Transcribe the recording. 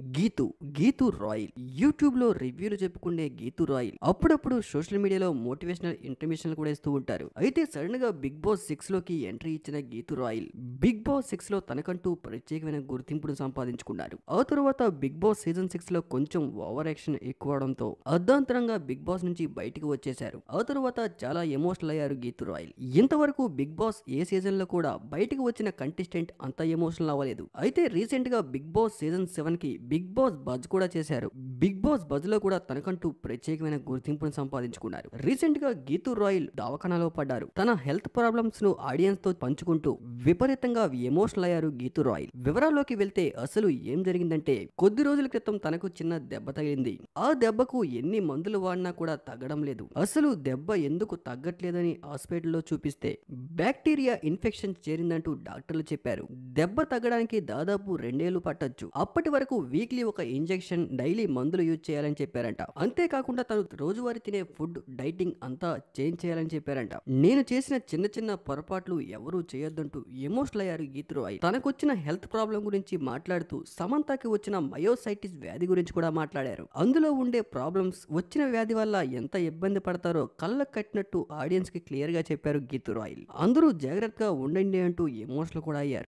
Geethu Geethu royal YouTube లో రివ్యూలు చెప్పుకునే గీతు రాయల్ అప్పుడప్పుడు సోషల్ మీడియాలో మోటివేషనల్ ఇంటర్వ్యూషన్లు కూడా ఇస్తూ ఉంటారు. అయితే సడన్ గా బిగ్ బాస్ 6 లోకి ఎంట్రీ ఇచ్చిన గీతు రాయల్ బిగ్ బాస్ 6 లో తనకంటూ ప్రత్యేకమైన గుర్తింపును సంపాదించుకున్నారు. ఆ తరువాత బిగ్ బాస్ సీజన్ 6 లో కొంచెం ఓవర్ యాక్షన్ ఎక్కువ అవడంతో అర్ధాంతరంగా బిగ్ బాస్ నుంచి బయటికి వచ్చేశారు. ఆ తరువాత చాలా ఎమోషనల్ అయ్యారు గీతు రాయల్. ఇంతవరకు బిగ్ బాస్ ఏ సీజన్ లో కూడా బయటికి వచ్చిన కంటెస్టెంట్ అంత ఎమోషనల్ అవ్వలేదు. అయితే రీసెంట్ గా బిగ్ బాస్ సీజన్ 7 కి బిగ్ బాస్ బజ్ కూడా చేశారు. బిగ్ బాస్ బజ్ లో కూడా తనకంటూ ప్రత్యేకమైన గుర్తింపును సంపాదించుకున్నారు. రీసెంట్ గా గీతు రాయల్ దవాఖానాలో పడ్డారు. తన హెల్త్ ప్రాబ్లమ్స్ ను ఆడియన్స్ తో పంచుకుంటూ విపరీతంగా ఎమోషనల్ అయ్యారు గీతు రాయల్. వివరాల్లోకి వెళ్తే అసలు ఏం జరిగిందంటే కొద్ది రోజుల క్రితం తనకు చిన్న దెబ్బ తగిలింది. ఆ దెబ్బకు ఎన్ని మందులు వాడినా కూడా తగ్గడం లేదు. అసలు దెబ్బ ఎందుకు తగ్గట్లేదని హాస్పిటల్లో చూపిస్తే బ్యాక్టీరియా ఇన్ఫెక్షన్ చేరిందంటూ డాక్టర్లు చెప్పారు. దెబ్బ తగ్గడానికి దాదాపు 2 ఏళ్లు పట్టొచ్చు. అప్పటి వరకు వీక్లీ ఒక ఇంజెక్షన్, డైలీ మందులు యూజ్ చేయాలని చెప్పారంట. అంతేకాకుండా తను రోజువారీ తినే ఫుడ్, డైటింగ్ అంతా చేంజ్ చేయాలని చెప్పారంట. నేను చేసిన చిన్న చిన్న పొరపాట్లు ఎవరూ చేయొద్దంటూ ఎమోషనల్ అయ్యారు గీతు రాయల్. తనకొచ్చిన హెల్త్ ప్రాబ్లం గురించి మాట్లాడుతూ సమంతకి వచ్చిన మయోసైటిస్ వ్యాధి గురించి కూడా మాట్లాడారు. అందులో ఉండే ప్రాబ్లమ్స్, వచ్చిన వ్యాధి వల్ల ఎంత ఇబ్బంది పడతారో కళ్ళకు కట్టినట్టు ఆడియన్స్ కి క్లియర్ గా చెప్పారు గీతు రాయల్. అందరూ జాగ్రత్తగా ఉండండి అంటూ ఎమోషనల్ కూడా అయ్యారు.